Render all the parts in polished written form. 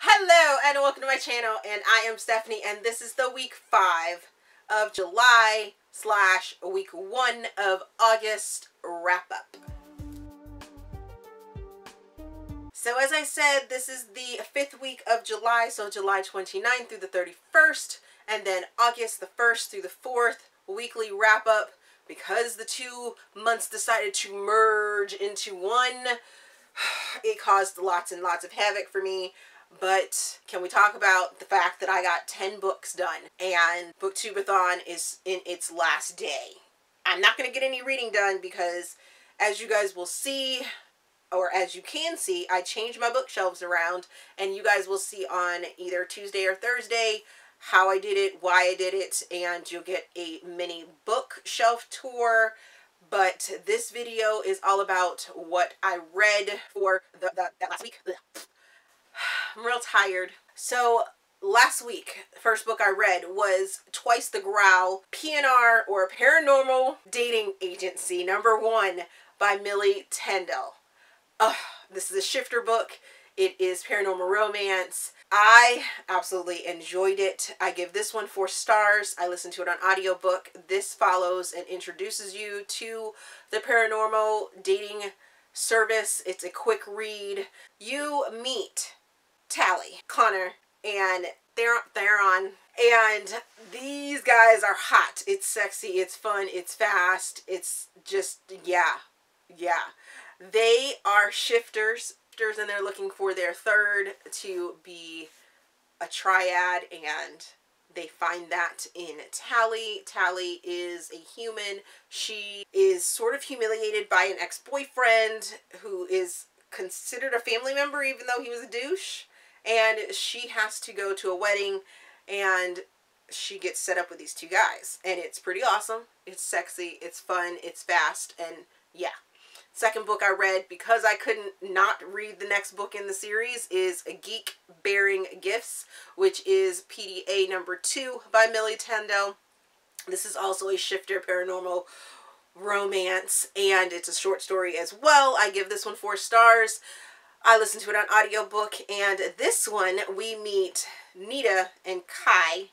Hello and welcome to my channel, and I am Stephanie, and this is the week 5 of July / week 1 of August wrap up. So as I said, this is the 5th week of July, so July 29th through the 31st, and then August the 1st through the 4th, weekly wrap up. Because the 2 months decided to merge into one, it caused lots and lots of havoc for me. But can we talk about the fact that I got 10 books done and booktubeathon is in its last day? I'm not going to get any reading done because, as you guys will see, or as you can see, I changed my bookshelves around, and you guys will see on either Tuesday or Thursday how I did it, why I did it, and you'll get a mini bookshelf tour. But this video is all about what I read for that last week. I'm real tired. So last week, the first book I read was Twice the Growl, PNR, or Paranormal Dating Agency, #1 by Millie Tyndall. This is a shifter book. It is paranormal romance. I absolutely enjoyed it. I give this one 4 stars. I listened to it on audiobook. This follows and introduces you to the paranormal dating service. It's a quick read. You meet Tally, Connor, and Theron, and these guys are hot. It's sexy, it's fun, it's fast, it's just, yeah. They are shifters, and they're looking for their third to be a triad, and they find that in Tally. Tally is a human. She is sort of humiliated by an ex-boyfriend who is considered a family member even though he was a douche. And she has to go to a wedding, and she gets set up with these 2 guys. And it's pretty awesome. It's sexy. It's fun. It's fast. And yeah. Second book I read, because I couldn't not read the next book in the series, is A Geek Bearing Gifts, which is PDA #2 by Millie Tyndall. This is also a shifter paranormal romance, and it's a short story as well. I give this one 4 stars. I listened to it on audiobook, and this one we meet Nita and Kai,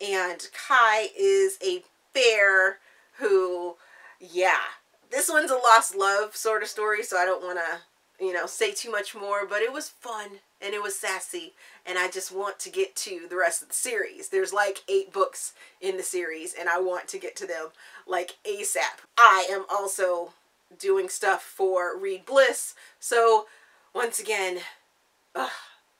and Kai is a bear who, yeah, this one's a lost love sort of story, so I don't want to, say too much more, but it was fun, and it was sassy, and I just want to get to the rest of the series. There's like 8 books in the series, and I want to get to them like ASAP. I am also doing stuff for Read Bliss, so once again,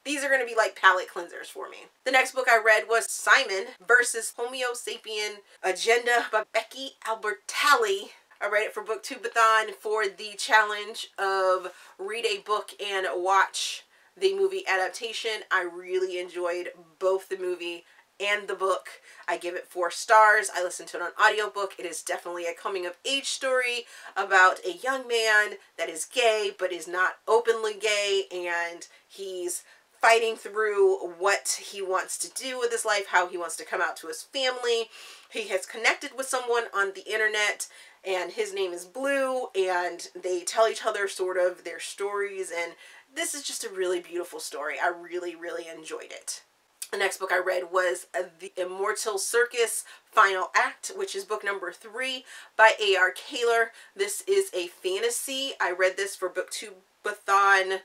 these are going to be like palate cleansers for me. The next book I read was Simon versus Homo-Sapien Agenda by Becky Albertalli. I read it for booktubeathon for the challenge of read a book and watch the movie adaptation. I really enjoyed both the movie and the book. I give it 4 stars. I listened to it on audiobook. It is definitely a coming of age story about a young man that is gay but is not openly gay, and he's fighting through what he wants to do with his life, how he wants to come out to his family. He has connected with someone on the internet, and his name is Blue, and they tell each other sort of their stories, and this is just a really beautiful story. I really, really enjoyed it. The next book I read was The Immortal Circus Final Act, which is book #3 by A.R. Kahler. This is a fantasy. I read this for booktubeathon.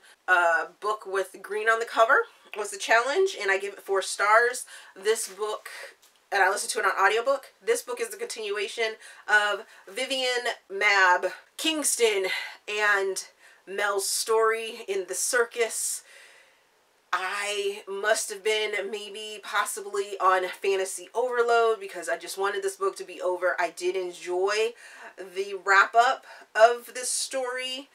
Book with green on the cover was the challenge, and I give it 4 stars. This book, and I listened to it on audiobook. This book is the continuation of Vivian Mab Kingston and Mel's story in the circus. I must have been maybe possibly on fantasy overload because I just wanted this book to be over. I did enjoy the wrap up of this story,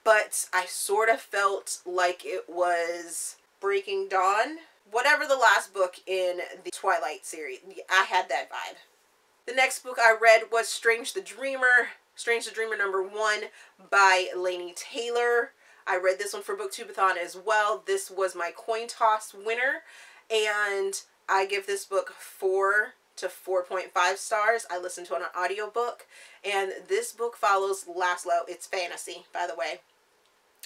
but I sort of felt like it was Breaking Dawn. Whatever the last book in the Twilight series, I had that vibe. The next book I read was Strange the Dreamer #1 by Laini Taylor. I read this one for booktubeathon as well. This was my coin toss winner, and I give this book 4 to 4.5 stars. I listened to it on audiobook, and this book follows Laszlo. It's fantasy, by the way.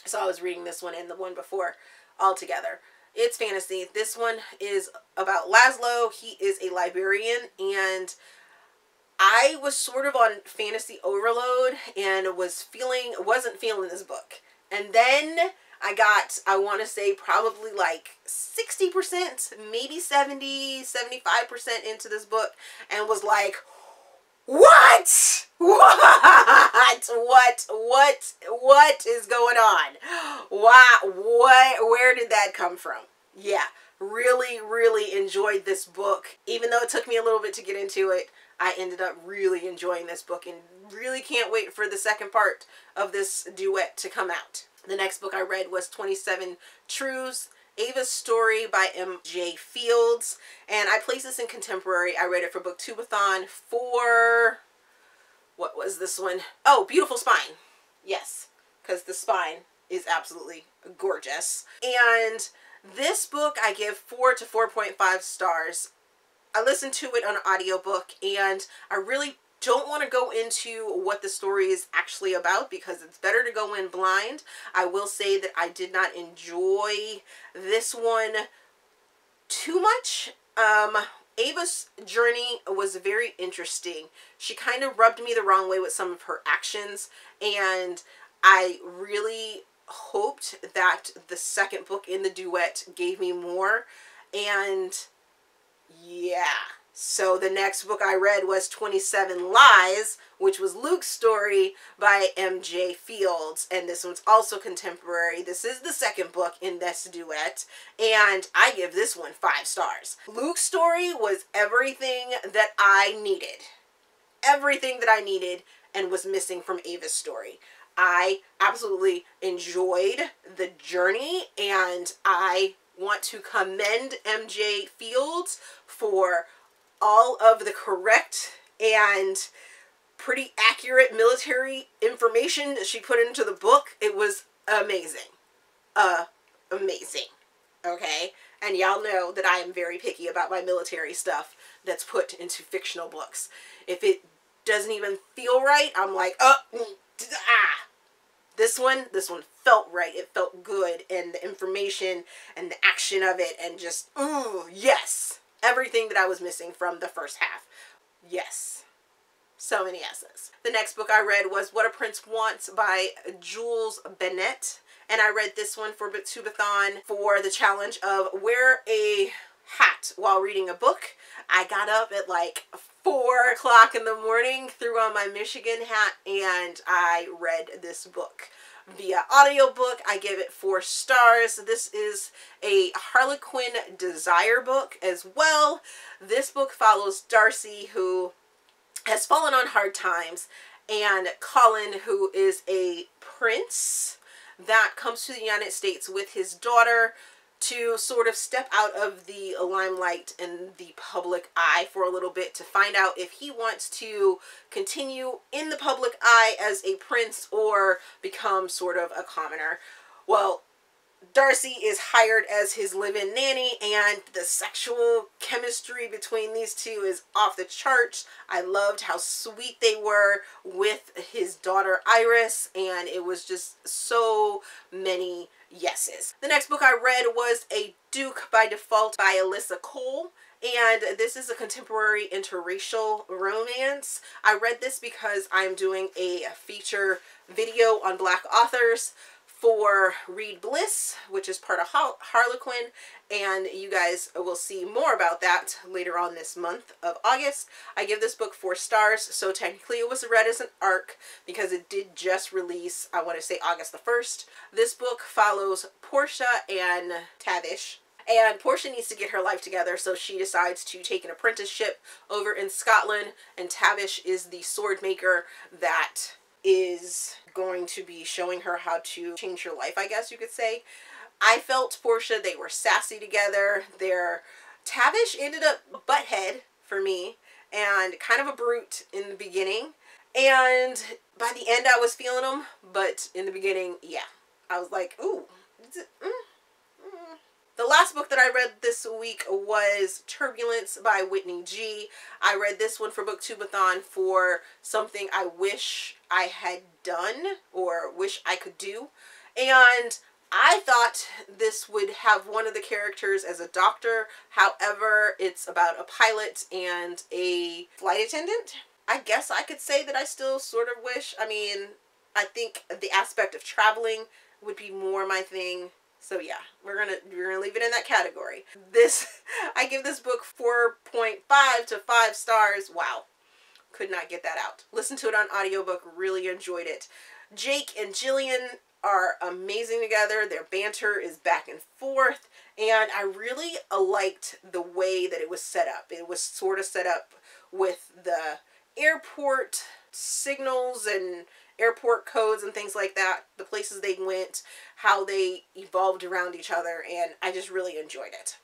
So I was reading this one and the one before all together. It's fantasy. This one is about Laszlo. He is a librarian, and I was sort of on fantasy overload and wasn't feeling this book. And then I got, I want to say probably like 60%, maybe 70, 75% into this book, and was like, what? What is going on? Where did that come from? Yeah, really enjoyed this book. Even though it took me a little bit to get into it, I ended up really enjoying this book and really can't wait for the second part of this duet to come out. The next book I read was 27 Truths, Ava's Story by M.J. Fields, and I placed this in contemporary. I read it for booktubeathon for, what was this one? Oh, Beautiful Spine. Yes, because the spine is absolutely gorgeous. And this book I give 4 to 4.5 stars. I listened to it on an audiobook, and I really don't want to go into what the story is actually about because it's better to go in blind. I will say that I did not enjoy this one too much. Ava's journey was very interesting. She kind of rubbed me the wrong way with some of her actions, and I really hoped that the second book in the duet gave me more. And yeah, so the next book I read was 27 Lies, which was Luke's story by M.J. Fields, and this one's also contemporary. This is the second book in this duet, and I give this one 5 stars. Luke's story was everything that I needed. Everything that I needed and was missing from Ava's story. I absolutely enjoyed the journey, and I want to commend M.J. Fields for all of the correct and pretty accurate military information that she put into the book. It was amazing. Amazing. Okay? And y'all know that I am very picky about my military stuff that's put into fictional books. If it doesn't even feel right, I'm like, This one felt right. It felt good, and the information and the action of it, and just, ooh, yes. Everything that I was missing from the first half. Yes. So many yeses. The next book I read was What a Prince Wants by Jules Bennett, and I read this one for booktubeathon for the challenge of wear a hat while reading a book. I got up at like 4 o'clock in the morning, threw on my Michigan hat, and I read this book via audiobook. I give it 4 stars. This is a Harlequin desire book as well. This book follows Darcy, who has fallen on hard times, and Colin, who is a prince that comes to the United States with his daughter to sort of step out of the limelight and the public eye for a little bit to find out if he wants to continue in the public eye as a prince or become sort of a commoner. Well, Darcy is hired as his live-in nanny, and the sexual chemistry between these two is off the charts. I loved how sweet they were with his daughter Iris, and it was just so many yeses. The next book I read was A Duke by Default by Alyssa Cole, and this is a contemporary interracial romance. I read this because I'm doing a feature video on Black authors for Read Bliss, which is part of Harlequin, and you guys will see more about that later on this month of August. I give this book 4 stars, so technically it was read as an arc because it did just release, I want to say August the 1st. This book follows Portia and Tavish, and Portia needs to get her life together, so she decides to take an apprenticeship over in Scotland, and Tavish is the sword maker that is going to be showing her how to change her life, I guess you could say. I felt Portia, they were sassy together. Tavish ended up butthead for me and kind of a brute in the beginning. And by the end I was feeling him, but in the beginning, yeah. I was like, ooh. The last book that I read this week was Turbulence by Whitney G. I read this one for booktubeathon for something I wish I had done or wish I could do. And I thought this would have one of the characters as a doctor. However, it's about a pilot and a flight attendant. I guess I could say that I still sort of wish. I mean, I think the aspect of traveling would be more my thing. So yeah, we're gonna leave it in that category. This, I give this book 4.5 to 5 stars. Wow. Could not get that out. Listened to it on audiobook, really enjoyed it. Jake and Jillian are amazing together. Their banter is back and forth, and I really liked the way that it was set up. It was sort of set up with the airport signals and airport codes and things like that, the places they went, how they evolved around each other, and I just really enjoyed it.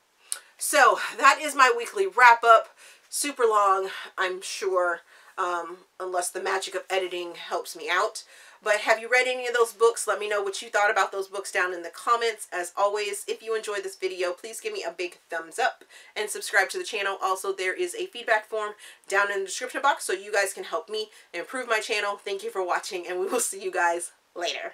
So that is my weekly wrap up. Super long, I'm sure, unless the magic of editing helps me out. But have you read any of those books? Let me know what you thought about those books down in the comments. As always, if you enjoyed this video, please give me a big thumbs up and subscribe to the channel. Also, there is a feedback form down in the description box so you guys can help me improve my channel. Thank you for watching, and we will see you guys later.